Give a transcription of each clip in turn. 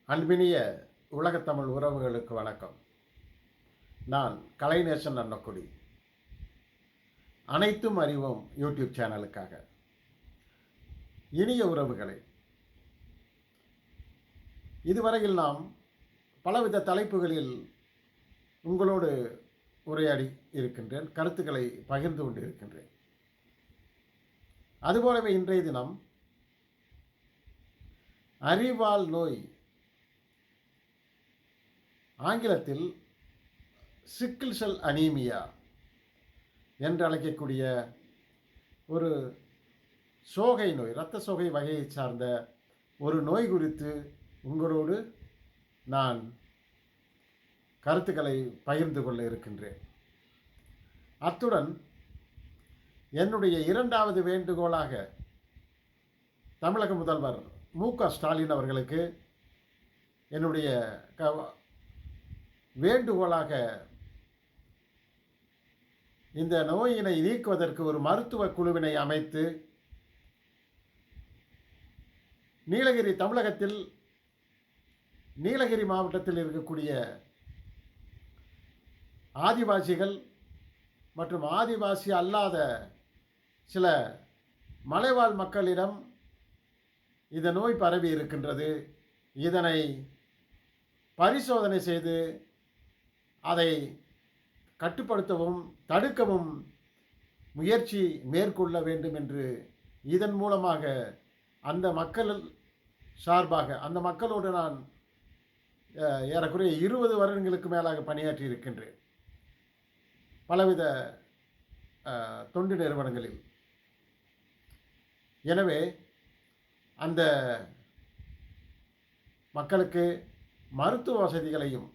அன்பினிய உலகத்தமிழ் உறவுகளுக்கு வணக்கம். நான் கலைநேசன் அன்னக்குடி. அனைத்தும் அறிவோம் யூடியூப் சேனலுக்காக. இனிய உறவுகளை, இதுவரையில் நாம் பலவித தலைப்புகளில் உங்களோடு உரையாடி இருக்கின்றேன், கருத்துக்களை பகிர்ந்து கொண்டு இருக்கின்றேன். அதுபோலவே இன்றைய தினம் அறிவால் நோய், ஆங்கிலத்தில் சிக்கிள் செல் அனீமியா என்று அழைக்கக்கூடிய ஒரு சோகை நோய், இரத்த சோகை வகையை சார்ந்த ஒரு நோய் குறித்து உங்களோடு நான் கருத்துக்களை பகிர்ந்து கொள்ள இருக்கின்றேன். அத்துடன் என்னுடைய இரண்டாவது வேண்டுகோளாக தமிழக முதல்வர் மு.க. ஸ்டாலின் அவர்களுக்கு என்னுடைய வேண்டுகோளாக, இந்த நோயினை நீக்குவதற்கு ஒரு மருத்துவ குழுவினை அமைத்து தமிழகத்தில் நீலகிரி மாவட்டத்தில் இருக்கக்கூடிய ஆதிவாசிகள் மற்றும் ஆதிவாசி அல்லாத சில மலைவாழ் மக்களிடம் இந்த நோய் பரவி இருக்கின்றது. இதனை பரிசோதனை செய்து அதை கட்டுப்படுத்தவும் தடுக்கவும் முயற்சி மேற்கொள்ள வேண்டும் என்று, இதன் மூலமாக அந்த மக்கள் சார்பாக, அந்த மக்களோடு நான் ஏறக்குறைய 20 வருடங்களுக்கு மேலாக பணியாற்றி இருக்கின்றேன், பலவித தொண்டு நிறுவனங்களில். எனவே அந்த மக்களுக்கு மருத்துவ வசதிகளையும்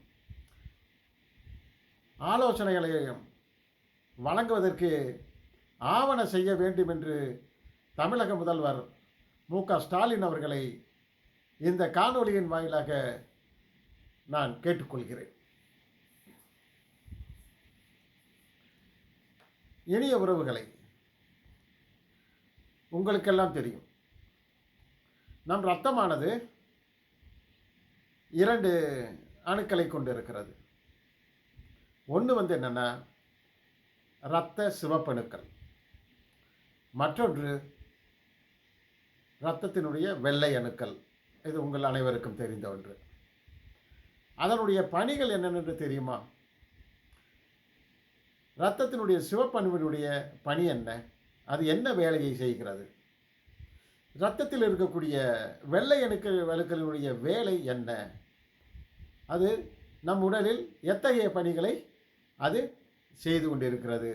ஆலோசனைகளையும் வழங்குவதற்கு ஆவண செய்ய வேண்டும் என்று தமிழக முதல்வர் மு.க. ஸ்டாலின் அவர்களை இந்த காணொளியின் வாயிலாக நான் கேட்டுக்கொள்கிறேன். இனிய உறவுகளை, உங்களுக்கெல்லாம் தெரியும், நம் இரத்தமானது 2 அணுக்களை கொண்டிருக்கிறது. ஒன்று என்னென்னா இரத்த சிவப்பணுக்கள், மற்றொன்று இரத்தத்தினுடைய வெள்ளை அணுக்கள். இது உங்கள் அனைவருக்கும் தெரிந்த ஒன்று. அதனுடைய பணிகள் என்னென்று தெரியுமா? இரத்தத்தினுடைய சிவப்பணுவினுடைய பணி என்ன? அது என்ன வேலையை செய்கிறது? இரத்தத்தில் இருக்கக்கூடிய வெள்ளை அணுக்களினுடைய வேலை என்ன? அது நம் உடலில் எத்தகைய பணிகளை அது செய்து கொண்டிருக்கிறது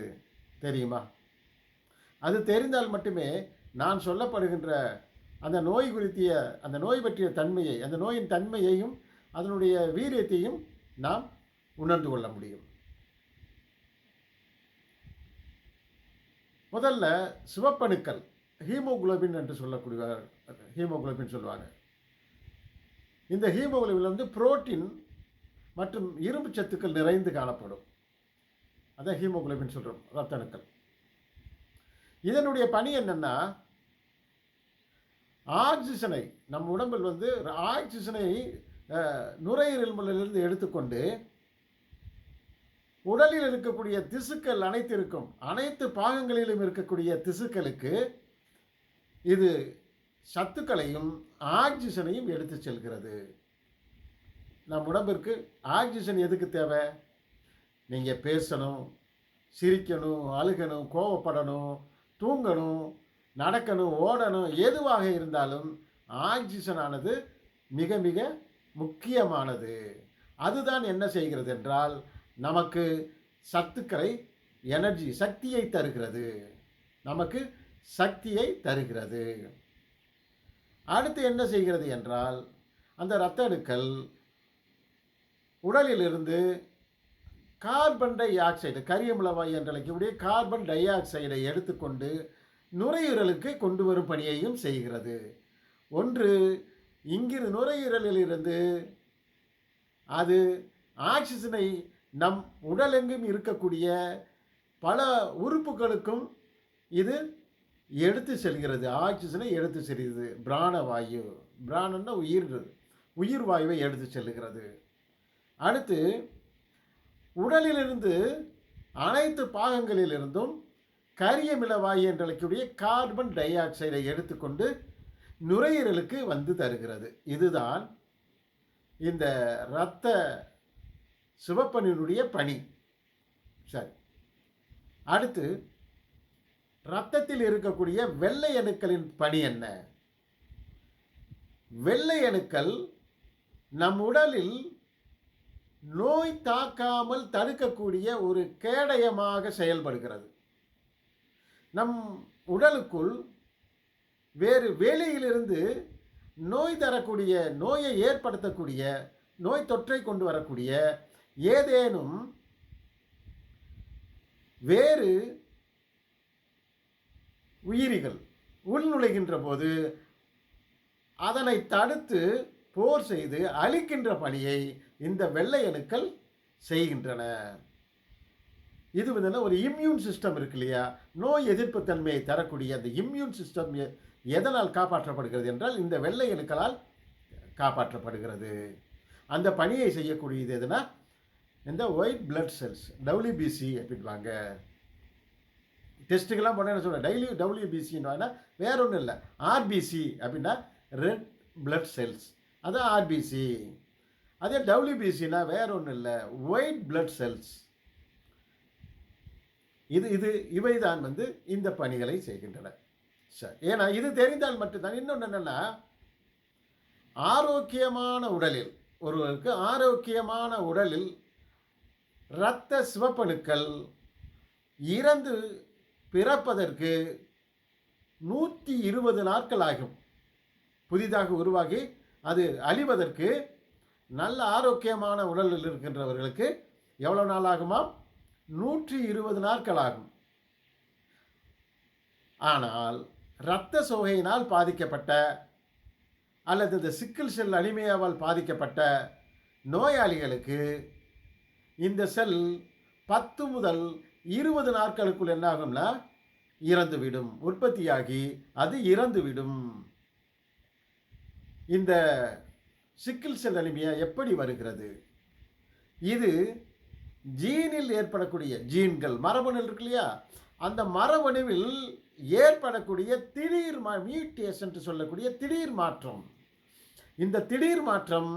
தெரியுமா? அது தெரிந்தால் மட்டுமே நான் சொல்லப்படுகின்ற அந்த நோய் குறித்திய, அந்த நோய் பற்றிய தன்மையை, அந்த நோயின் தன்மையையும் அதனுடைய வீரியத்தையும் நாம் உணர்ந்து கொள்ள முடியும். முதல்ல சிவப்பணுக்கள், ஹீமோகுளோபின் என்று சொல்லக்கூடிய, ஹீமோகுளோபின் சொல்லுவாங்க. இந்த ஹீமோகுளோபின் புரோட்டீன் மற்றும் இரும்பு சத்துக்கள் நிறைந்து காணப்படும். அதான் ஹீமோகுளோபின் சொல்கிறோம், இரத்த அணுக்கள். இதனுடைய பணி என்னென்னா, ஆக்சிஜனை நம் உடம்பில் ஆக்சிஜனை நுரையீரலிலிருந்து எடுத்துக்கொண்டு உடலில் இருக்கக்கூடிய திசுக்கள் அனைத்து பாகங்களிலும் இருக்கக்கூடிய திசுக்களுக்கு இது சத்துக்களையும் ஆக்சிஜனையும் எடுத்து செல்கிறது. நம் உடம்பிற்கு ஆக்சிஜன் எதுக்கு தேவை? நீங்கள் பேசணும், சிரிக்கணும், அழுகணும், கோவப்படணும், தூங்கணும், நடக்கணும், ஓடணும், எதுவாக இருந்தாலும் ஆக்சிஜனானது மிக மிக முக்கியமானது. அதுதான் என்ன செய்கிறது என்றால், நமக்கு சத்துக்களை, எனர்ஜி, சக்தியை தருகிறது. நமக்கு சக்தியை தருகிறது. அடுத்து என்ன செய்கிறது என்றால், அந்த இரத்த அணுக்கள் உடலிலிருந்து கார்பன் டை ஆக்சைடு, கரியமிலவாயு என்று அழைக்கக்கூடிய கார்பன் டை ஆக்சைடை எடுத்துக்கொண்டு நுரையீரலுக்கு கொண்டு வரும் பணியையும் செய்கிறது. ஒன்று, இங்கிருந்து நுரையீரலில் இருந்து அது ஆக்சிஜனை நம் உடலெங்கும் இருக்கக்கூடிய பல உறுப்புகளுக்கும் இது எடுத்து செல்கிறது. ஆக்சிஜனை எடுத்து செல்கிறது. பிராணவாயு, பிராணன்னா உயிர், உயிர் வாயுவை எடுத்து செல்லுகிறது. அடுத்து உடலிலிருந்து அனைத்து பாகங்களிலிருந்தும் கரியமில வாயு என்று அழைக்கக்கூடிய கார்பன் டை ஆக்சைடை எடுத்துக்கொண்டு நுரையீரலுக்கு வந்து தருகிறது. இதுதான் இந்த இரத்த சிவப்பணுவினுடைய பணி. சரி, அடுத்து இரத்தத்தில் இருக்கக்கூடிய வெள்ளை அணுக்களின் பணி என்ன? வெள்ளை அணுக்கள் நம் உடலில் நோய் தாக்காமல் தடுக்கக்கூடிய ஒரு கேடயமாக செயல்படுகிறது. நம் உடலுக்குள் வேறு வெளியிலிருந்து நோய் தரக்கூடிய, நோயை ஏற்படுத்தக்கூடிய, நோய் தொற்றை கொண்டு வரக்கூடிய ஏதேனும் வேறு உயிரிகள் உள்நுழைகின்ற போது அதனை தடுத்து போர் செய்து அழிக்கின்ற பணியை இந்த வெள்ளை அணுக்கள் செய்கின்றன. இது வந்து ஒரு இம்யூன் சிஸ்டம் இருக்கு இல்லையா, நோய் எதிர்ப்பு தன்மையை தரக்கூடிய அந்த இம்யூன் சிஸ்டம் எதனால் காப்பாற்றப்படுகிறது என்றால் இந்த வெள்ளை அணுக்களால் காப்பாற்றப்படுகிறது. அந்த பணியை செய்யக்கூடியது எதுனா இந்த ஒயிட் பிளட் செல்ஸ், டபிள்யூபிசி அப்படின்வாங்க. டெஸ்ட்டுக்கெல்லாம் பண்ண என்ன சொல்கிறேன், டபிள்யூபிசின்னு வேற ஒன்றும் இல்லை, ஆர்பிசி அப்படின்னா ரெட் பிளட் செல்ஸ், அது ஆர்பிசி. அதே டபிள்யூபிசினா வேற ஒன்றும் இல்லை, ஒயிட் பிளட் செல்ஸ். இவைதான் வந்து இந்த பணிகளை செய்கின்றன. சரி, ஏன்னா இது தெரிந்தால் மட்டும்தான். இன்னொன்று என்னென்னா, ஆரோக்கியமான உடலில், ஒருவருக்கு ஆரோக்கியமான உடலில் இரத்த சிவப்பணுக்கள் இறந்து பிறப்பதற்கு 120 நாட்கள் ஆகும். புதிதாக உருவாகி அது அழிவதற்கு நல்ல ஆரோக்கியமான உடலில் இருக்கின்றவர்களுக்கு எவ்வளோ நாள் ஆகுமா? 120 நாட்கள் ஆகும். ஆனால் இரத்த சோகையினால் பாதிக்கப்பட்ட அல்லது இந்த சிக்கிள் செல் அனிமியாவால் பாதிக்கப்பட்ட நோயாளிகளுக்கு இந்த செல் 10 முதல் 20 நாட்களுக்குள் என்ன ஆகும்னா இறந்துவிடும், உற்பத்தியாகி அது இறந்துவிடும். இந்த சிக்கிள் செல் அனிமியா எப்படி வருகிறது? இது ஜீனில் ஏற்படக்கூடிய, ஜீன்கள் மரபணு இருக்கு இல்லையா, அந்த மரபணுவில் ஏற்படக்கூடிய திடீர் மியூட்டேஷன் சொல்லக்கூடிய திடீர் மாற்றம். இந்த திடீர் மாற்றம்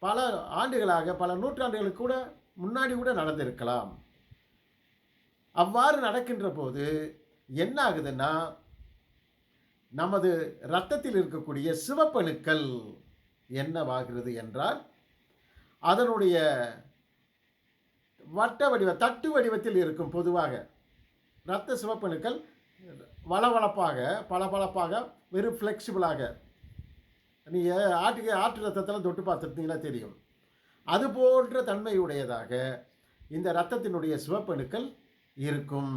பல ஆண்டுகளாக, பல நூற்றாண்டுகளுக்கு கூட முன்னாடி கூட நடந்திருக்கலாம். அவ்வாறு நடக்கின்ற போது என்ன ஆகுதுன்னா, நமது இரத்தத்தில் இருக்கக்கூடிய சிவப்பணுக்கள் என்னவாகிறது என்றால் அதனுடைய வட்ட வடிவ, தட்டு வடிவத்தில் இருக்கும். பொதுவாக இரத்த சிவப்பணுக்கள் வளவளப்பாக, பளபளப்பாக, வெறும் ஃப்ளெக்சிபிளாக, நீங்கள் ஆட்டு ரத்தத்தில் தொட்டு பார்த்துருந்தீங்கன்னா தெரியும். அது போன்ற தன்மையுடையதாக இந்த இரத்தத்தினுடைய சிவப்பணுக்கள் இருக்கும்.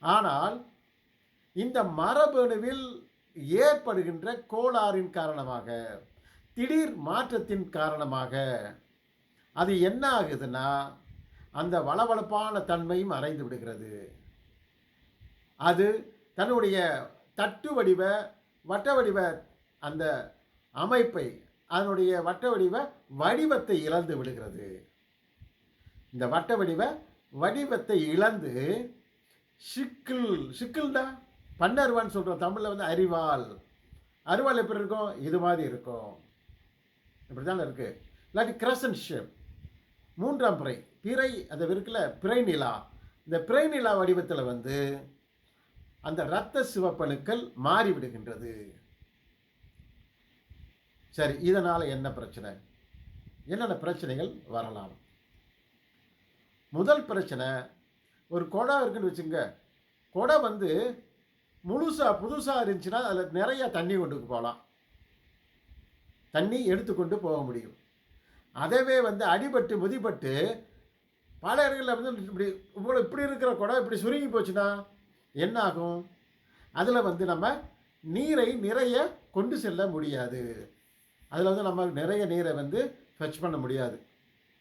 ஆனால் இந்த மரபணுவில் ஏற்படுகின்ற கோளாறின் காரணமாக, திடீர் மாற்றத்தின் காரணமாக அது என்ன ஆகுதுன்னா அந்த வளவளப்பான தன்மையும் மறைந்து விடுகிறது. அது தன்னுடைய தட்டு வடிவ, வட்ட வடிவ அந்த அமைப்பை, அதனுடைய வட்ட வடிவ வடிவத்தை இழந்து விடுகிறது. இந்த வட்ட வடிவ வடிவத்தை இழந்து சிக்கிள்டா பன்னருவான்னு சொல்கிறோம் தமிழில் வந்து அரிவாள். அரிவாள் எப்படி இருக்கும்? இது மாதிரி இருக்கும். இப்படி தானே இருக்குது. இல்லாட்டி கிரசன்ட் ஷேப், 3ஆம் பிறை, பிறை அது இருக்குல்ல, பிறை நிலா. இந்த பிறை நிலா வடிவத்தில் வந்து அந்த இரத்த சிவப்பணுக்கள் மாறிவிடுகின்றது. சரி, இதனால் என்ன பிரச்சனை? என்னென்ன பிரச்சனைகள் வரலாம்? முதல் பிரச்சனை, ஒரு குடம் இருக்குன்னு வச்சுங்க. குடம் வந்து புதுசாக இருந்துச்சுன்னா அதில் நிறைய தண்ணி கொண்டு போகலாம், தண்ணி எடுத்துக்கொண்டு போக முடியும். அதவே வந்து அடிபட்டு முதிப்பட்டு பல இடங்களில் வந்து இப்படி இருக்கிற குடம் இப்படி சுருங்கி போச்சுன்னா என்ன ஆகும்? அதில் வந்து நம்ம நீரை நிறைய கொண்டு செல்ல முடியாது. அதில் வந்து நம்ம நிறைய நீரை வந்து ஃபெச் பண்ண முடியாது,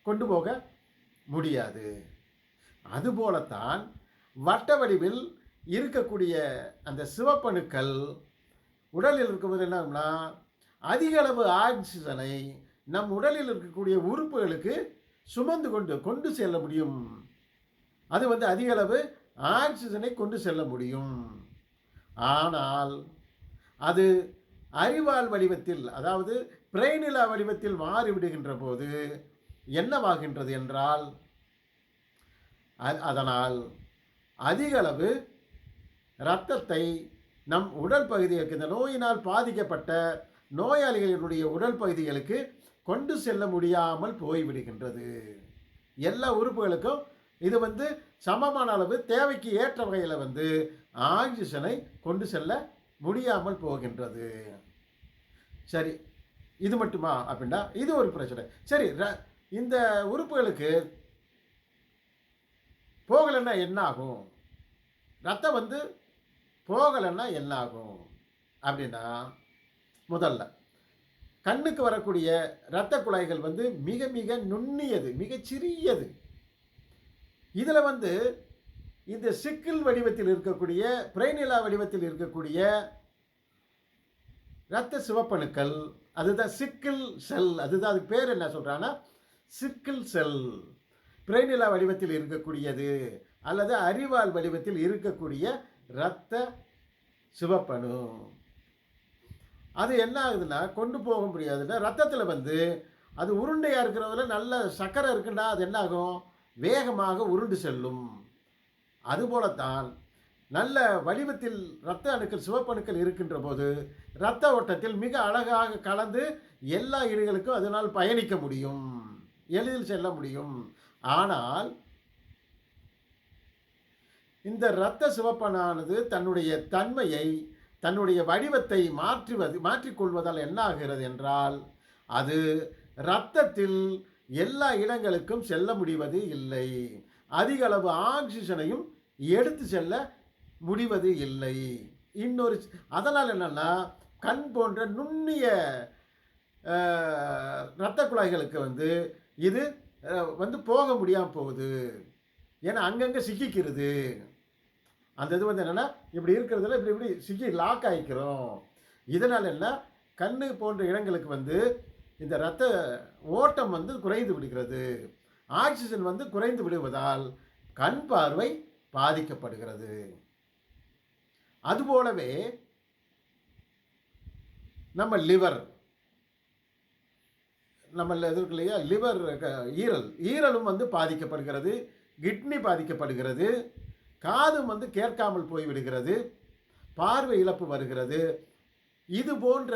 கொண்டு போக முடியாது. அதுபோலத்தான் வட்ட வடிவில் இருக்கக்கூடிய அந்த சிவப்பணுக்கள் உடலில் இருக்கும்போது என்னன்னா அதிக அளவு ஆக்சிஜனை நம் உடலில் இருக்கக்கூடிய உறுப்புகளுக்கு சுமந்து கொண்டு செல்ல முடியும். அது வந்து அதிக அளவு ஆக்சிஜனை கொண்டு செல்ல முடியும். ஆனால் அது அறிவால் வடிவத்தில், அதாவது பிறைநிலா வடிவத்தில் மாறிவிடுகின்ற போது என்னவாகின்றது என்றால், அதனால் அதிக அளவு இரத்தத்தை நம் உடல் பகுதிகளுக்கு, இந்த நோயினால் பாதிக்கப்பட்ட நோயாளிகளினுடைய உடல் பகுதிகளுக்கு கொண்டு செல்ல முடியாமல் போய்விடுகின்றது. எல்லா உறுப்புகளுக்கும் இது வந்து சமமான அளவு தேவைக்கு ஏற்ற வகையில் வந்து ஆக்சிஜனை கொண்டு செல்ல முடியாமல் போகின்றது. சரி, இது மட்டுமா அப்படின்னா இது ஒரு பிரச்சனை. சரி, இந்த உறுப்புகளுக்கு போகலைன்னா என்ன ஆகும்? ரத்தம் வந்து போகலைன்னா என்ன ஆகும் அப்படின்னா, முதல்ல கண்ணுக்கு வரக்கூடிய இரத்த குழாய்கள் வந்து மிக மிக நுண்ணியது, மிகச் சிறியது. இதில் வந்து இந்த சிக்கிள் வடிவத்தில் இருக்கக்கூடிய, பிறைநிலா வடிவத்தில் இருக்கக்கூடிய இரத்த சிவப்பணுக்கள், அதுதான் சிக்கிள் செல். அதுதான் அதுக்கு பேர் என்ன சொல்கிறாங்கன்னா சிக்கிள் செல். பிறைநிலா வடிவத்தில் இருக்கக்கூடியது அல்லது அறிவால் வடிவத்தில் இருக்கக்கூடிய இரத்த சிவப்பணு. அது என்ன ஆகுதுன்னா, கொண்டு போக முடியாதுன்னா, ரத்தத்தில் வந்து அது உருண்டையாக இருக்கிறதுல நல்ல சர்க்கரை இருக்குன்னா அது என்ன ஆகும்? வேகமாக உருண்டு செல்லும். அதுபோலத்தான் நல்ல வடிவத்தில் இரத்த அணுக்கள், சிவப்பணுக்கள் இருக்கின்ற போது இரத்த ஓட்டத்தில் மிக அழகாக கலந்து எல்லா இடங்களுக்கும் அதனால் பயணிக்க முடியும், எளிதில் செல்ல முடியும். ஆனால் இந்த இரத்த சிவப்பணானது தன்னுடைய தன்மையை, தன்னுடைய வடிவத்தை மாற்றிக்கொள்வதால் என்ன ஆகிறது என்றால், அது இரத்தத்தில் எல்லா இடங்களுக்கும் செல்ல முடிவது இல்லை. அதிக அளவு ஆக்சிஜனையும் எடுத்து செல்ல முடிவது இல்லை. இன்னொரு அதனால் என்னன்னா, கண் போன்ற நுண்ணிய இரத்த குழாய்களுக்கு வந்து இது வந்து போக முடியாமல் போகுது. ஏன்னா அங்கங்கே சிக்கிக்கிறது. அந்த இது வந்து என்னென்னா, இப்படி இருக்கிறதுல இப்படி இப்படி சிக்கி லாக் ஆகிக்கிறோம். இதனால் என்ன, கண்ணு போன்ற இடங்களுக்கு வந்து இந்த இரத்த ஓட்டம் வந்து குறைந்து விடுகிறது. ஆக்சிஜன் வந்து குறைந்து விடுவதால் கண் பார்வை பாதிக்கப்படுகிறது. அதுபோலவே நம்ம லிவர், நம்ம இருக்கு இல்லையா, லிவர், ஈரலும் வந்து பாதிக்கப்படுகிறது. கிட்னி பாதிக்கப்படுகிறது. காதும் வந்து கேட்காமல் போய்விடுகிறது. பார்வை இழப்பு வருகிறது. இது போன்ற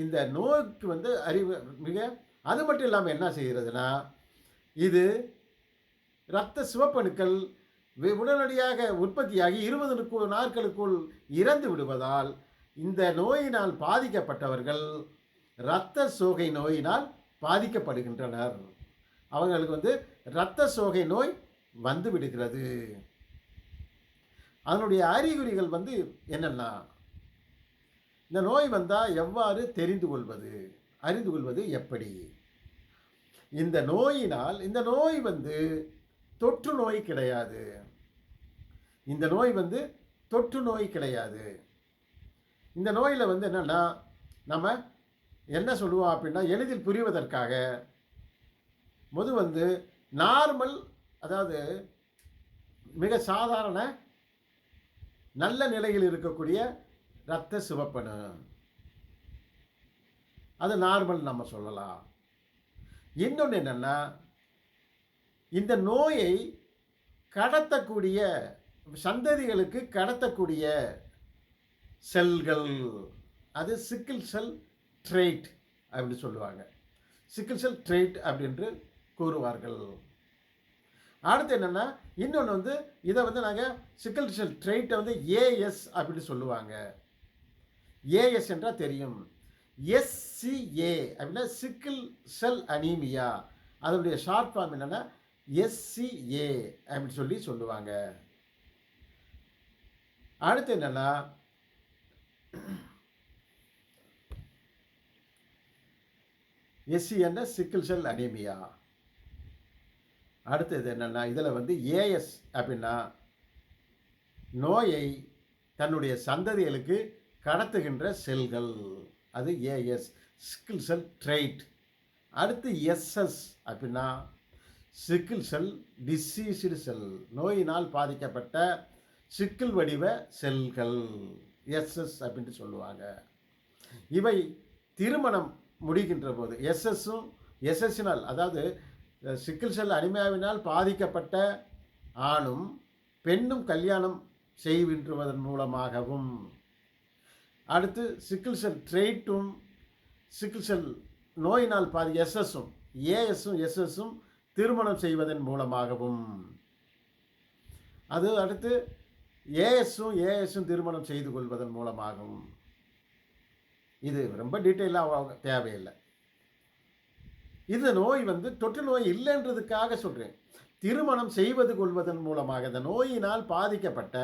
இந்த நோய்க்கு வந்து மிக, அது மட்டும் இல்லாமல் என்ன செய்கிறதுனா, இது இரத்த சிவப்பணுக்கள் உடனடியாக உற்பத்தியாகி 20 நாட்களுக்குள் இறந்து விடுவதால் இந்த நோயினால் பாதிக்கப்பட்டவர்கள் இரத்த சோகை நோயினால் பாதிக்கப்படுகின்றனர். அவங்களுக்கு வந்து இரத்த சோகை நோய் வந்து விடுகிறது. அதனுடைய அறிகுறிகள் வந்து என்னென்னா, இந்த நோய் வந்தால் எவ்வாறு தெரிந்து அறிந்து கொள்வது எப்படி? இந்த நோயினால், இந்த நோய் வந்து தொற்று நோய் கிடையாது. இந்த நோய் வந்து தொற்று நோய் கிடையாது. இந்த நோயில் வந்து என்னென்னா, நம்ம என்ன சொல்லுவோம் அப்படின்னா, எளிதில் புரிவதற்காக வந்து நார்மல், அதாவது மிக சாதாரண நல்ல நிலையில் இருக்கக்கூடிய இரத்த சிவப்பணு, அது நார்மல் நம்ம சொல்லலாம். இன்னொன்று என்னென்னா, இந்த நோயை கடத்தக்கூடிய சந்ததிகளுக்கு கடத்தக்கூடிய செல்கள், அது சிக்கிள் செல் ட்ரெய்ட் அப்படின்னு சொல்லுவாங்க. சிக்கிள் செல் ட்ரெய்ட் அப்படின்று கூறுவார்கள். அடுத்து என்னென்னா, இன்னொன்று வந்து இதை வந்து நாங்கள் சிக்கிள் செல் ட்ரெய்ட்டை வந்து ஏஎஸ் அப்படின்னு சொல்லுவாங்க. ஏஎஸ் என்றால் தெரியும். எஸ்சிஏ அப்படின்னா சிக்கிள் செல் அனீமியா, அதனுடைய ஷார்ட் ஃபார்ம் என்னென்னா எஸ்சிஏ அப்படின்னு சொல்லி சொல்லுவாங்க. அடுத்து என்னென்னா, எஸ்சி என்ன சிக்கிள் செல் அனீமியா. அடுத்தது என்னென்னா, இதில் வந்து ஏஎஸ் அப்படின்னா நோயை தன்னுடைய சந்ததிகளுக்கு கடத்துகின்ற செல்கள், அது ஏஎஸ். சிக்கிள் செல் ட்ரைட். அடுத்து எஸ்எஸ் அப்படின்னா சிக்கிள் செல் டிசீஸ்டு செல், நோயினால் பாதிக்கப்பட்ட சிக்கிள் வடிவ செல்கள், எஸ்எஸ் அப்படின்ட்டு சொல்லுவாங்க. இவை திருமணம் முடிகின்ற போது எஸ்எஸ்ஸும் எஸ்எஸ்ஸினால், அதாவது சிக்கிள் செல் அனிமியாவினால் பாதிக்கப்பட்ட ஆணும் பெண்ணும் கல்யாணம் செய்கின்றதன் மூலமாகவும், அடுத்து சிக்கிள் செல் ட்ரெய்ட்டும் சிக்கிள் செல் நோயினால் எஸ்எஸ்ஸும் ஏஎஸும் எஸ்எஸ்ஸும் திருமணம் செய்வதன் மூலமாகவும், அது அடுத்து ஏஎஸும் திருமணம் செய்து கொள்வதன் மூலமாகவும். இது ரொம்ப டீட்டெயிலாக தேவையில்லை. இந்த நோய் தொற்று நோய் இல்லைன்றதுக்காக சொல்கிறேன். திருமணம் செய்வது கொள்வதன் மூலமாக இந்த நோயினால் பாதிக்கப்பட்ட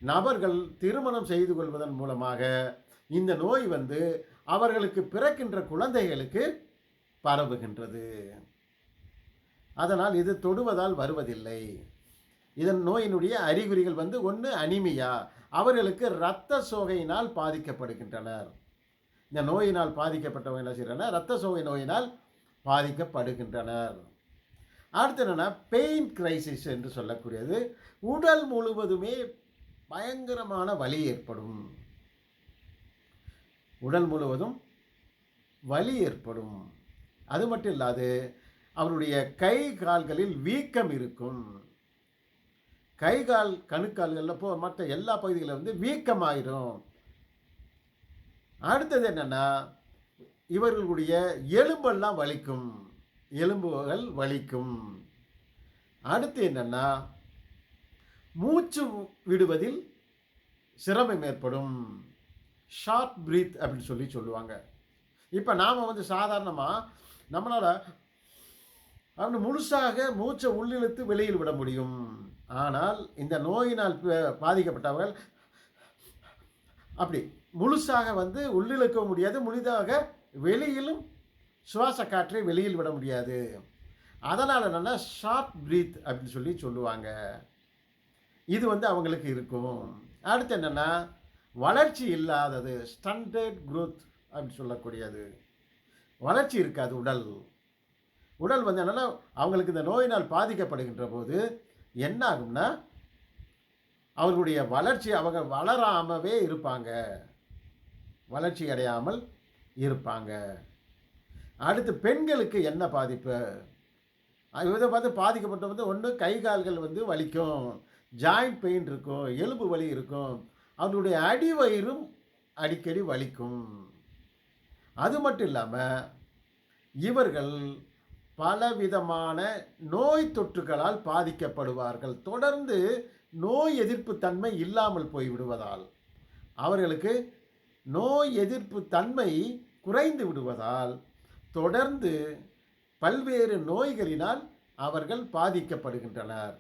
நபர்கள் திருமணம் செய்து கொள்வதன் மூலமாக இந்த நோய் அவர்களுக்கு பிறக்கின்ற குழந்தைகளுக்கு பரவுகின்றது. அதனால் இது தொடுவதால் வருவதில்லை. இதன் நோயினுடைய அறிகுறிகள் ஒன்று அனிமியா, அவர்களுக்கு இரத்த சோகையினால் பாதிக்கப்படுகின்றனர். இந்த நோயினால் பாதிக்கப்பட்டவங்க என்ன செய்யறனர், இரத்த சோகை நோயினால் பாதிக்கப்படுகின்றனர். அடுத்து என்னன்னா பெயின் கிரைசிஸ் என்று சொல்லக்கூடியது, உடல் முழுவதுமே பயங்கரமான வலி ஏற்படும். உடல் முழுவதும் வலி ஏற்படும். அது மட்டும் இல்லாது அவருடைய கை கால்களில் வீக்கம் இருக்கும். கை கால் கணுக்கால்களில் மற்ற எல்லா பகுதிகளில் வீக்கமாயிரும். அடுத்தது என்னன்னா இவர்களுடைய எலும்பெல்லாம் வலிக்கும், எலும்புகள் வலிக்கும். அடுத்து என்னன்னா மூச்சு விடுவதில் சிரமம் ஏற்படும், ஷார்ட் பிரீத் அப்படின்னு சொல்லுவாங்க. இப்போ நாம் சாதாரணமாக நம்மளால் அவனு முழுசாக மூச்சை உள்ளிழுத்து வெளியில் விட முடியும். ஆனால் இந்த நோயினால் பாதிக்கப்பட்டவர்கள் அப்படி முழுசாக உள்ளிழுக்க முடியாது, முழுதாக வெளியிலும் சுவாச காற்றை வெளியில் விட முடியாது. அதனால் என்னென்னா ஷார்ட் பிரீத் அப்படின்னு சொல்லுவாங்க. இது அவங்களுக்கு இருக்கும். அடுத்து என்னென்னா வளர்ச்சி இல்லாதது, ஸ்டண்டர்ட் குரோத் அப்படின்னு சொல்லக்கூடியது. வளர்ச்சி இருக்காது உடல் என்னென்னா அவங்களுக்கு இந்த நோயினால் பாதிக்கப்படுகின்ற போது என்ன ஆகும்னா அவர்களுடைய வளர்ச்சி அவங்க வளராமவே இருப்பாங்க, வளர்ச்சி அடையாமல் இருப்பாங்க. அடுத்து பெண்களுக்கு என்ன பாதிப்பு, இதை பாதிக்கப்பட்ட ஒன்று கை கால்கள் வலிக்கும், ஜாயிண்ட் பெயின் இருக்கும், எலும்பு வலி இருக்கும், அவர்களுடைய அடிவயிறும் அடிக்கடி வலிக்கும். அது மட்டும் இல்லாமல் இவர்கள் பலவிதமான நோய் தொற்றுகளால் பாதிக்கப்படுவார்கள். தொடர்ந்து நோய் எதிர்ப்பு தன்மை இல்லாமல் போய்விடுவதால், அவர்களுக்கு நோய் எதிர்ப்பு தன்மை குறைந்து விடுவதால் தொடர்ந்து பல்வேறு நோய்களினால் அவர்கள் பாதிக்கப்படுகின்றனர்.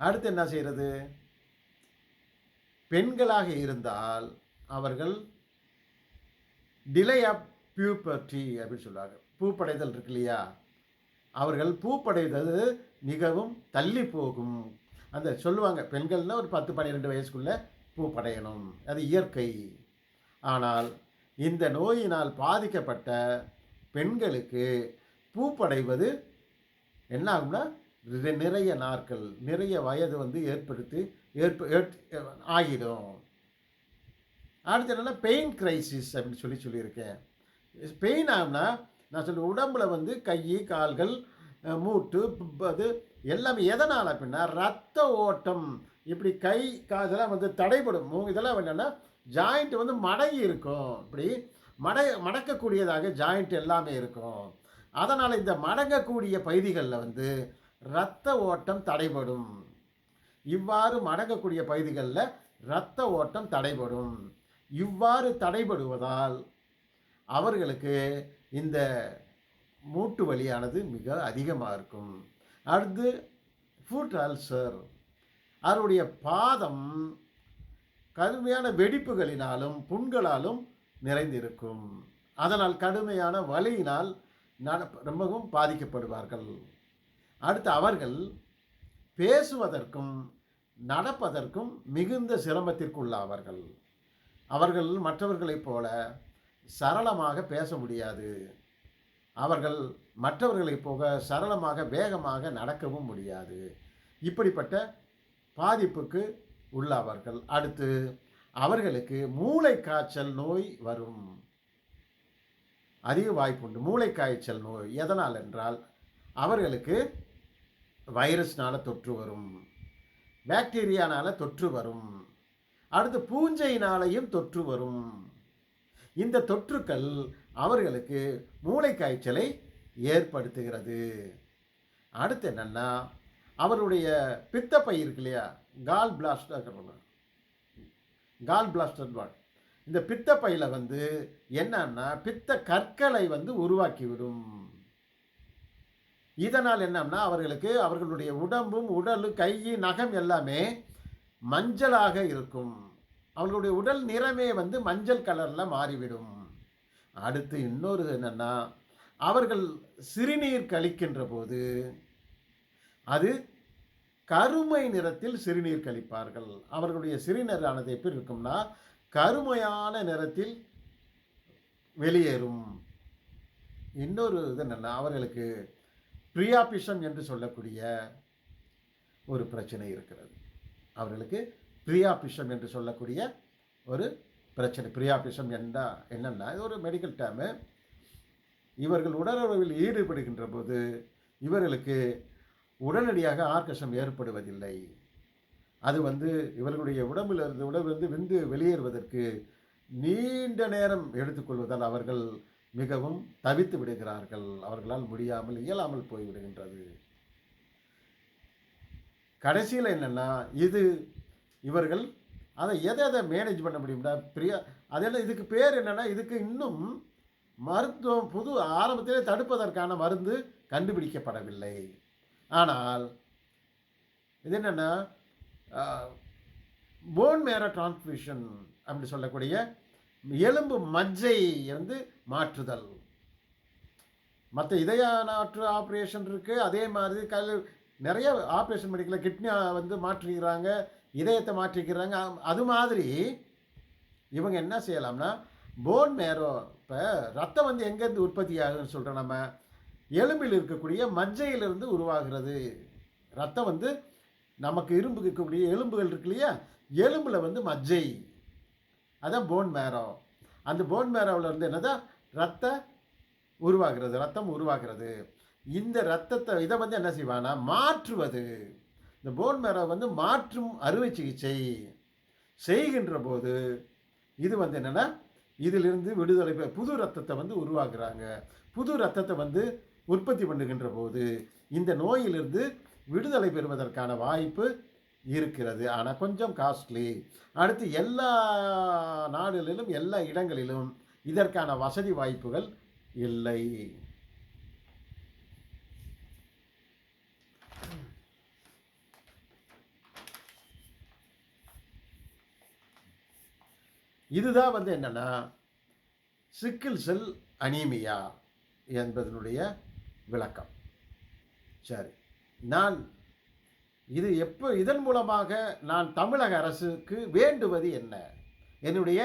அடுத்து என்ன செய்கிறது, பெண்களாக இருந்தால் அவர்கள் டிலே ஆஃப் பியூபர்ட்டி அப்படின்னு சொல்லுவாங்க. பூப்படைதல் இருக்கு இல்லையா, அவர்கள் பூப்படைதல் மிகவும் தள்ளி போகும். அந்த சொல்லுவாங்க பெண்கள்னால் ஒரு 10-12 வயசுக்குள்ளே பூப்படையணும், அது இயற்கை. ஆனால் இந்த நோயினால் பாதிக்கப்பட்ட பெண்களுக்கு பூப்படைவது என்ன ஆகும்னா நிறைய நாட்கள், நிறைய வயது ஆகிடும். அடுத்து என்னென்னா பெயின் கிரைசிஸ் அப்படின்னு சொல்லியிருக்கேன். பெயின் ஆகும்னா நான் சொல்லுவேன் உடம்புல கை கால்கள் மூட்டு அது எல்லாமே எதனால் அப்படின்னா ரத்த ஓட்டம், இப்படி கை காதெல்லாம் தடைபடும். இதெல்லாம் என்னென்னா ஜாயிண்ட் மடங்கி இருக்கும், இப்படி மடக்கக்கூடியதாக ஜாயிண்ட் எல்லாமே இருக்கும். அதனால் இந்த மடங்கக்கூடிய பகுதிகளில் இரத்த ஓட்டம் தடைபடும். இவ்வாறு மடங்கக்கூடிய பகுதிகளில் இரத்த ஓட்டம் தடைபடும். இவ்வாறு தடைபடுவதால் அவர்களுக்கு இந்த மூட்டு வலியானது மிக அதிகமாக இருக்கும். அடுத்து ஃபுட் அல்சர், அவருடைய பாதம் கடுமையான வெடிப்புகளினாலும் புண்களாலும் நிறைந்திருக்கும். அதனால் கடுமையான வலியினால் ரொம்பவும் பாதிக்கப்படுவார்கள். அடுத்து அவர்கள் பேசுவதற்கும் நடப்பதற்கும் மிகுந்த சிரமத்திற்குள்ளாவார்கள். அவர்கள் மற்றவர்களைப் போல சரளமாக பேச முடியாது. அவர்கள் மற்றவர்களைப் போக சரளமாக வேகமாக நடக்கவும் முடியாது. இப்படிப்பட்ட பாதிப்புக்கு உள்ளவர்கள். அடுத்து அவர்களுக்கு மூளை காய்ச்சல் நோய் வரும். அதிக வாய்ப்புண்டு மூளை காய்ச்சல் நோய். எதனால் என்றால் அவர்களுக்கு வைரஸ்னால தொற்று வரும், பாக்டீரியானால தொற்று வரும், அடுத்து பூஞ்சையினாலையும் தொற்று வரும். இந்த தொற்றுக்கள் அவர்களுக்கு மூளை காய்ச்சலை ஏற்படுத்துகிறது. அடுத்து என்னன்னா அவருடைய பித்தப்பை இருக்கு இல்லையா, கால் பிளாஸ்டர் இந்த பித்தப்பையில் வந்து என்னன்னா பித்த கற்களை வந்து உருவாக்கிவிடும். இதனால் என்னன்னா அவர்களுக்கு அவர்களுடைய உடம்பும் உடல் கை நகம் எல்லாமே மஞ்சளாக இருக்கும். அவர்களுடைய உடல் நிறமே வந்து மஞ்சள் கலரில் மாறிவிடும். அடுத்து இன்னொரு என்னன்னா அவர்கள் சிறுநீர் கழிக்கின்ற போது அது கருமை நிறத்தில் சிறுநீர் கழிப்பார்கள். அவர்களுடைய சிறுநீரானது எப்படி இருக்கும்னா கருமையான நிறத்தில் வெளியேறும். இன்னொரு இது என்னன்னா அவர்களுக்கு பிரியாபிஷம் என்று சொல்லக்கூடிய ஒரு பிரச்சனை இருக்கிறது. அவர்களுக்கு பிரியாபிஷம் என்று சொல்லக்கூடிய ஒரு பிரச்சனை. பிரியாபிஷம் என்னன்னா இது ஒரு மெடிக்கல் டேர்மு. இவர்கள் உடலுறவில் ஈடுபடுகின்ற போது இவர்களுக்கு உடனடியாக ஆர்கசம் ஏற்படுவதில்லை. அது வந்து இவர்களுடைய உடம்பிலிருந்து விந்து வெளியேறுவதற்கு நீண்ட நேரம் எடுத்துக்கொள்வதால் அவர்கள் மிகவும் தவித்து விடுகிறார்கள். அவர்களால் முடியாமல் இயலாமல் போய்விடுகின்றது. கடைசியில் என்னென்னா இது இவர்கள் அதை எதை மேனேஜ் பண்ண முடியும்னா அதெல்லாம் இதுக்கு பேர் என்னென்னா இதுக்கு இன்னும் மருத்துவம் புது ஆரம்பத்திலே தடுப்பதற்கான மருந்து கண்டுபிடிக்கப்படவில்லை. ஆனால் இது என்னென்னா போன் மேரோ டிரான்ஸ்ஃபியூஷன் அப்படி சொல்லக்கூடிய எலும்பு மஜ்ஜை வந்து மாற்றுதல். மற்ற இதய நாற்று ஆப்ரேஷன் இருக்குது. அதே மாதிரி நிறைய ஆப்ரேஷன் மெடிக்கலில் கிட்னி வந்து மாற்றிக்கிறாங்க, இதயத்தை மாற்றிக்கிறாங்க. அது மாதிரி இவங்க என்ன செய்யலாம்னா போன் மேரோ, இப்போ ரத்தம் வந்து எங்கேருந்து உற்பத்தி ஆகுதுன்னு சொல்கிறோம், நம்ம எலும்பில் இருக்கக்கூடிய மஜ்ஜையிலிருந்து உருவாகிறது. ரத்தம் வந்து நமக்கு இரும்பு இருக்கக்கூடிய எலும்புகள் இருக்கு இல்லையா, எலும்பில் வந்து மஜ்ஜை, அதான் போன் மேரோ. அந்த போன் மேரோவில் இருந்து என்னதான் ரத்தம் உருவாகிறது. இந்த ரத்தத்தை இதை வந்து என்ன செய்வானா மாற்றுவது. இந்த போன் மேரோ வந்து மாற்றும் அறுவை சிகிச்சை செய்கின்ற போது இது வந்து என்னென்னா இதிலிருந்து விடுதலை புது ரத்தத்தை வந்து உருவாக்குறாங்க. புது ரத்தத்தை வந்து உற்பத்தி பண்ணுகின்ற போது இந்த நோயிலிருந்து விடுதலை பெறுவதற்கான வாய்ப்பு இருக்கிறது. ஆனால் கொஞ்சம் காஸ்ட்லி. அடுத்து எல்லா நாடுகளிலும் எல்லா இடங்களிலும் இதற்கான வசதி வாய்ப்புகள் இல்லை. இதுதான் வந்து என்னன்னா சிக்கிள் செல் அனீமியா என்பதனுடைய விளக்கம். சரி, நான் இது இதன் மூலமாக நான் தமிழக அரசுக்கு வேண்டுவது என்ன? என்னுடைய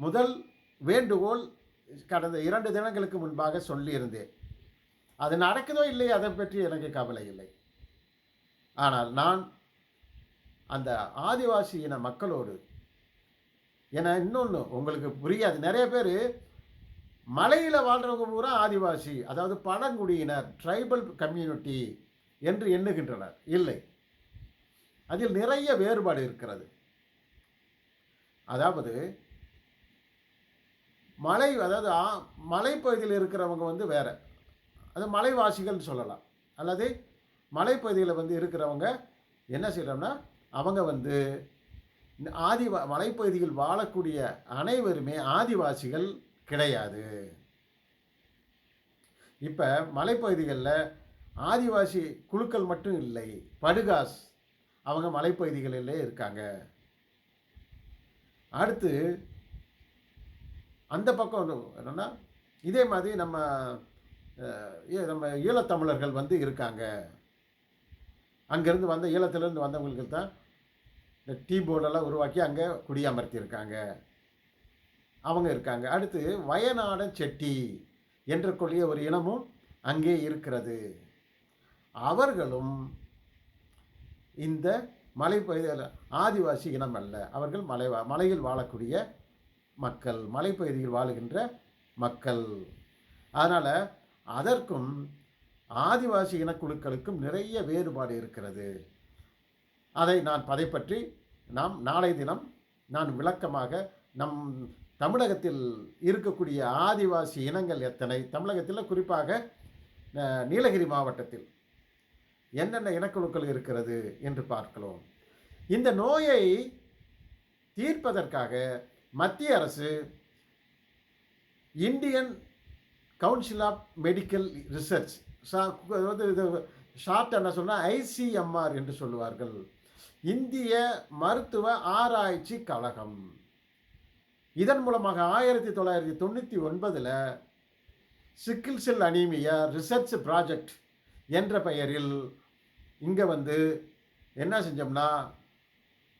முதல் வேண்டுகோள் கடந்த 2 தினங்களுக்கு முன்பாக சொல்லியிருந்தேன். அது நடக்குதோ இல்லை அதை பற்றி எனக்கு கவலை இல்லை. ஆனால் நான் அந்த ஆதிவாசி இன மக்களோடு, ஏன்னா இன்னொன்று உங்களுக்கு புரியாது, நிறைய பேர் மலையில் வாழ்கிறவங்க பூரா ஆதிவாசி, அதாவது பழங்குடியினர், ட்ரைபல் கம்யூனிட்டி என்று எண்ணுகின்றனர். இல்லை, அதில் நிறைய வேறுபாடு இருக்கிறது. அதாவது மலைப்பகுதியில் இருக்கிறவங்க வந்து வேற, அது மலைவாசிகள் சொல்லலாம். அல்லது மலைப்பகுதியில் வந்து இருக்கிறவங்க என்ன செய்யறோம்னா அவங்க வந்து மலைப்பகுதியில் வாழக்கூடிய அனைவருமே ஆதிவாசிகள் கிடையாது. இப்போ மலைப்பகுதிகளில் ஆதிவாசி குழுக்கள் மட்டும் இல்லை, படுகாஸ் அவங்க மலைப்பகுதிகளிலே இருக்காங்க. அடுத்து அந்த பக்கம் என்னென்னா இதே மாதிரி நம்ம ஈழத்தமிழர்கள் வந்து இருக்காங்க. அங்கேருந்து வந்த ஈழத்திலேருந்து வந்தவங்களுக்கு தான் இந்த டீ போர்டெல்லாம் உருவாக்கி அங்கே குடியமர்த்தியிருக்காங்க. அவங்க இருக்காங்க. அடுத்து வயநாடன் செட்டி என்ற கூடிய ஒரு இனமும் அங்கே இருக்கிறது. அவர்களும் இந்த மலைப்பகுதியில் ஆதிவாசி இனம் அல்ல. அவர்கள் மலையில் வாழக்கூடிய மக்கள், மலைப்பகுதியில் வாழுகின்ற மக்கள். அதனால் அதற்கும் ஆதிவாசி இனக்குழுக்களுக்கும் நிறைய வேறுபாடு இருக்கிறது. அதை பற்றி நாம் நாளை தினம் நான் விளக்கமாக நம் தமிழகத்தில் இருக்கக்கூடிய ஆதிவாசி இனங்கள் எத்தனை, தமிழகத்தில் குறிப்பாக நீலகிரி மாவட்டத்தில் என்னென்ன இனக்குழுக்கள் இருக்கிறது என்று பார்க்கலாம். இந்த நோயை தீர்ப்பதற்காக மத்திய அரசு Indian Council of Medical Research, short என்ன சொன்னால் ICMR என்று சொல்லுவார்கள், இந்திய மருத்துவ ஆராய்ச்சி கழகம். இதன் மூலமாக 1999 சிக்கிள் செல் அனீமியா ரிசர்ச் ப்ராஜெக்ட் என்ற பெயரில் இங்கே என்ன செஞ்சோம்னா,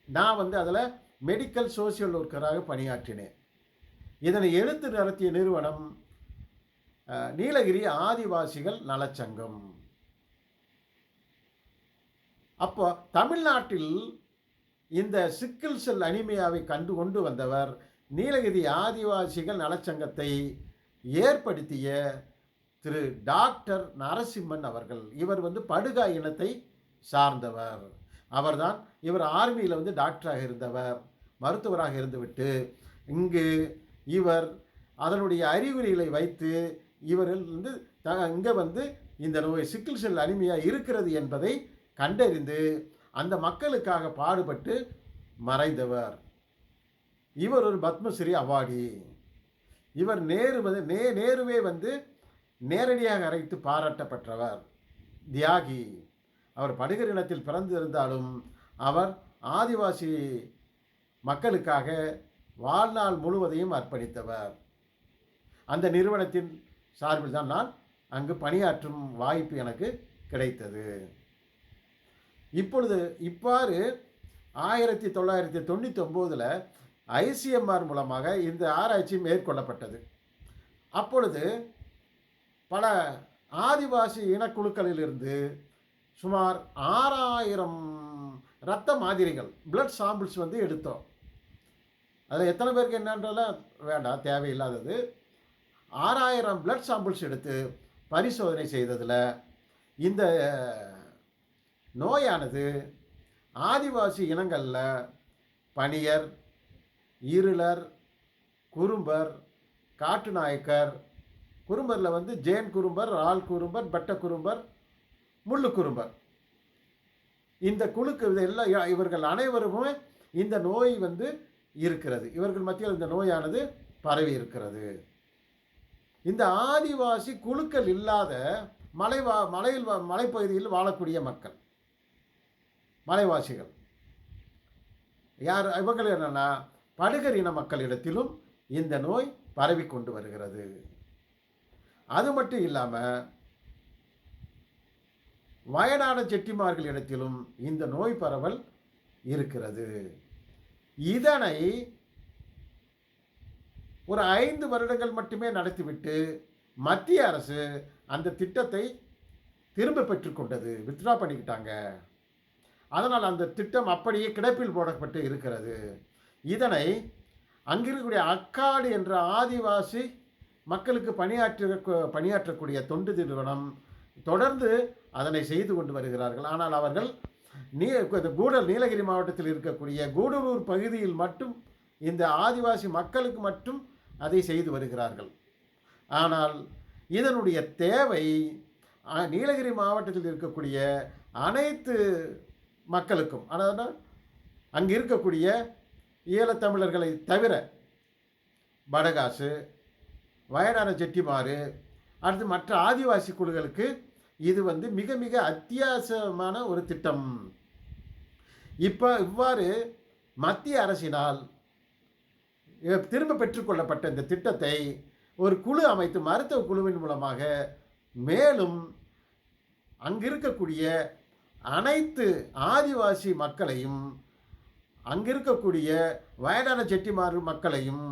நான் அதில் மெடிக்கல் சோசியல் ஒர்க்கராக பணியாற்றினேன். இதனை எடுத்து நடத்திய நிறுவனம் நீலகிரி ஆதிவாசிகள் நலச்சங்கம். அப்போ தமிழ்நாட்டில் இந்த சிக்கிள் செல் அனிமியாவை கொண்டு வந்தவர் நீலகிரி ஆதிவாசிகள் நலச்சங்கத்தை ஏற்படுத்திய திரு டாக்டர் நரசிம்மன் அவர்கள். இவர் படுகா இனத்தை சார்ந்தவர். இவர் ஆர்மியில் டாக்டராக இருந்தவர், மருத்துவராக இருந்துவிட்டு இங்கு இவர் அதனுடைய அறிகுறிகளை வைத்து இவர்கள் இங்கே இந்த நோய் சிக்கிள் செல் அனிமியா இருக்கிறது என்பதை கண்டறிந்து அந்த மக்களுக்காக பாடுபட்டு மறைந்தவர். இவர் ஒரு பத்மஸ்ரீ அவார்டி. இவர் நேருவே நேரடியாக அழைத்து பாராட்டப்பட்டவர், தியாகி. அவர் படுகர் இனத்தில் பிறந்திருந்தாலும் அவர் ஆதிவாசி மக்களுக்காக வாழ்நாள் முழுவதையும் அர்ப்பணித்தவர். அந்த நிறுவனத்தின் சார்பில் தான் நான் அங்கு பணியாற்றும் வாய்ப்பு எனக்கு கிடைத்தது. இவ்வாறு 1999 ICMR மூலமாக இந்த ஆராய்ச்சி மேற்கொள்ளப்பட்டது. அப்பொழுது பல ஆதிவாசி இனக்குழுக்களிலிருந்து சுமார் 6000 இரத்த மாதிரிகள், பிளட் சாம்பிள்ஸ் எடுத்தோம். அதில் எத்தனை பேருக்கு என்னன்றலாம் வேண்டாம், தேவையில்லாதது. 6000 பிளட் சாம்பிள்ஸ் எடுத்து பரிசோதனை செய்ததில் இந்த நோயானது ஆதிவாசி இனங்களில் பனியர், இருளர், குறும்பர், காட்டுநாயக்கர், குறும்பரில் ஜேன் குறும்பர், ரால் குறும்பர், பெட்ட குறும்பர், முள்ளு குறும்பர், இந்த குழுக்கு இவர்கள் அனைவருமே இந்த நோய் இருக்கிறது. இவர்கள் மத்தியில் இந்த நோயானது பரவி இருக்கிறது. இந்த ஆதிவாசி குழுக்கள் இல்லாத மலைப்பகுதியில் வாழக்கூடிய மக்கள், மலைவாசிகள் யார் இவர்கள் என்னன்னா, படுகர் இன மக்களிடத்திலும் இந்த நோய் பரவி கொண்டு வருகிறது. அது மட்டும் இல்லாமல் வயநாடு செட்டிமார்களிடத்திலும் இந்த நோய் பரவல் இருக்கிறது. இதனை ஒரு 5 வருடங்கள் மட்டுமே நடத்திவிட்டு மத்திய அரசு அந்த திட்டத்தை திரும்ப பெற்றுக்கொண்டது, வித்ட்ரா பண்ணிக்கிட்டாங்க. அதனால் அந்த திட்டம் அப்படியே கிடப்பில் போடப்பட்டு இருக்கிறது. இதனை அங்கிருக்கக்கூடிய அக்காடு என்ற ஆதிவாசி மக்களுக்கு பணியாற்றக்கூடிய தொண்டு நிறுவனம் தொடர்ந்து அதனை செய்து கொண்டு வருகிறார்கள். ஆனால் அவர்கள் நீலகிரி மாவட்டத்தில் இருக்கக்கூடிய கூடலூர் பகுதியில் மட்டும் இந்த ஆதிவாசி மக்களுக்கு மட்டும் அதை செய்து வருகிறார்கள். ஆனால் இதனுடைய தேவை நீலகிரி மாவட்டத்தில் இருக்கக்கூடிய அனைத்து மக்களுக்கும், அதாவது அங்கே இருக்கக்கூடிய ஈழத்தமிழர்களை தவிர படகாசு, வயநாடு செட்டிமாறு, அடுத்து மற்ற ஆதிவாசி குழுக்களுக்கு இது மிக மிக அத்தியாவசியமான ஒரு திட்டம். இவ்வாறு மத்திய அரசினால் திரும்ப பெற்றுக்கொள்ளப்பட்ட இந்த திட்டத்தை ஒரு குழு அமைத்து, மருத்துவ குழுவின் மூலமாக மேலும் அங்கிருக்கக்கூடிய அனைத்து ஆதிவாசி மக்களையும், அங்கிருக்கக்கூடிய வயநாடு செட்டிமாறு மக்களையும்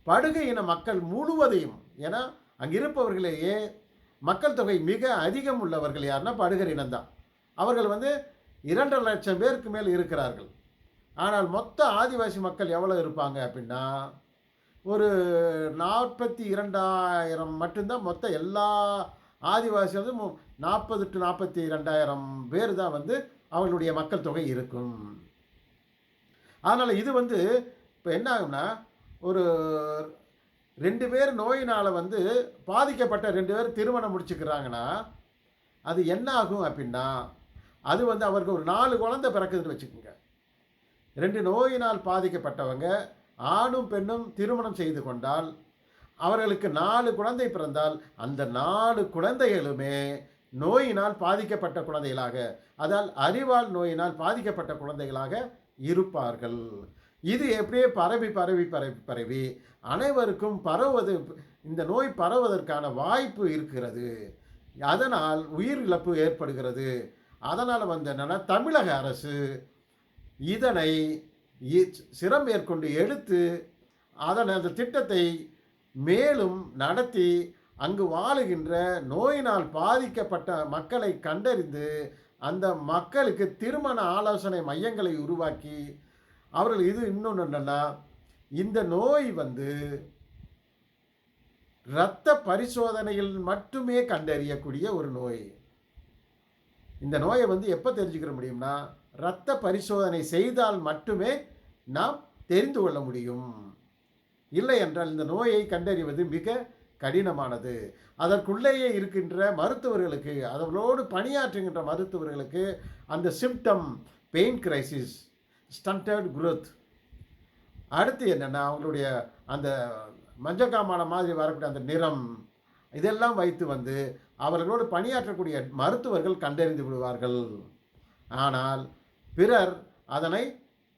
படுகை இன மக்கள் முழுவதையும், ஏன்னா அங்கிருப்பவர்களேயே மக்கள் தொகை மிக அதிகம் உள்ளவர்கள் யாருன்னா படுகர் இனம்தான். அவர்கள் 2.5 லட்சம் பேருக்கு மேல் இருக்கிறார்கள். ஆனால் மொத்த ஆதிவாசி மக்கள் எவ்வளோ இருப்பாங்க அப்படின்னா, ஒரு 42,000 மட்டும்தான். மொத்த எல்லா ஆதிவாசி 40 to 42,000 பேர் தான் அவர்களுடைய மக்கள் தொகை இருக்கும். அதனால் இது இப்போ என்ன ஆகும்னா, ஒரு 2 பேர் நோயினால் பாதிக்கப்பட்ட 2 பேர் திருமணம் முடிச்சுக்கிறாங்கன்னா, அது என்ன ஆகும் அப்படின்னா, அது அவருக்கு ஒரு 4 குழந்தை பிறக்குதுன்னு வச்சுக்கோங்க. 2 நோயினால் பாதிக்கப்பட்டவங்க ஆணும் பெண்ணும் திருமணம் செய்து கொண்டால், அவர்களுக்கு 4 குழந்தை பிறந்தால், அந்த 4 குழந்தைகளுமே நோயினால் பாதிக்கப்பட்ட குழந்தைகளாக, அதால் அறிவால் நோயினால் பாதிக்கப்பட்ட குழந்தைகளாக இருப்பார்கள். இது எப்படியே பரவி பரவி பரவி பரவி அனைவருக்கும் இந்த நோய் பரவுவதற்கான வாய்ப்பு இருக்கிறது. அதனால் உயிரிழப்பு ஏற்படுகிறது. அதனால் என்னன்னா, தமிழக அரசு இதனை சிரம் மேற்கொண்டு எடுத்து அந்த திட்டத்தை மேலும் நடத்தி அங்கு வாழுகின்ற நோயினால் பாதிக்கப்பட்ட மக்களை கண்டறிந்து அந்த மக்களுக்கு திருமண ஆலோசனை மையங்களை உருவாக்கி அவர்கள் இன்னொன்று என்னன்னா, இந்த நோய் இரத்த பரிசோதனையில் மட்டுமே கண்டறியக்கூடிய ஒரு நோய். இந்த நோயை எப்போ தெரிஞ்சுக்கிற முடியும்னா, இரத்த பரிசோதனை செய்தால் மட்டுமே நாம் தெரிந்து கொள்ள முடியும். இல்லை என்றால் இந்த நோயை கண்டறிவது மிக கடினமானது. அதற்குள்ளேயே இருக்கின்ற மருத்துவர்களுக்கு, அதோடு பணியாற்றுகின்ற மருத்துவர்களுக்கு அந்த symptom, pain crisis, stunted growth, அடுத்து என்னென்னா அவங்களுடைய அந்த மஞ்சக்காமான மாதிரி வரக்கூடிய அந்த நிறம், இதெல்லாம் வைத்து அவர்களோடு பணியாற்றக்கூடிய மருத்துவர்கள் கண்டறிந்து விடுவார்கள். ஆனால் பிறர் அதனை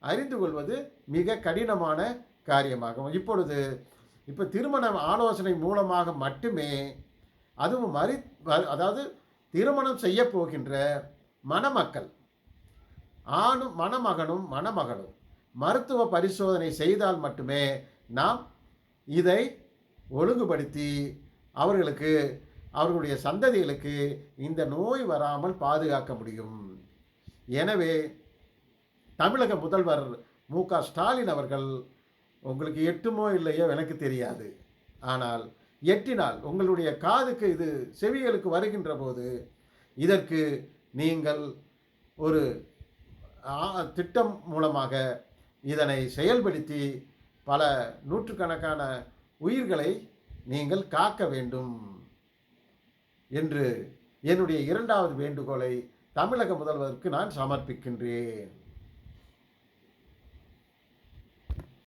அறிந்து கொள்வது மிக கடினமான காரியமாகும். இப்போ திருமண ஆலோசனை மூலமாக மட்டுமே, அதுவும் அதாவது திருமணம் செய்ய போகின்ற மணமக்கள், மணமகனும் மணமகளும் மருத்துவ பரிசோதனை செய்தால் மட்டுமே நாம் இதை ஒழுங்குபடுத்தி அவர்களுடைய சந்ததிகளுக்கு இந்த நோய் வராமல் பாதுகாக்க முடியும். எனவே தமிழக முதல்வர் மு.க. ஸ்டாலின் அவர்கள், உங்களுக்கு எட்டுமோ இல்லையோ எனக்கு தெரியாது, ஆனால் எட்டினால் உங்களுடைய காதுக்கு இது செவிகளுக்கு வருகின்ற போது இதற்கு நீங்கள் ஒரு திட்டம் மூலமாக இதனை செயல்படுத்தி பல நூற்றுக்கணக்கான உயிர்களை நீங்கள் காக்க வேண்டும் என்று என்னுடைய 2வது வேண்டுகோளை தமிழக முதல்வருக்கு நான் சமர்ப்பிக்கின்றேன்.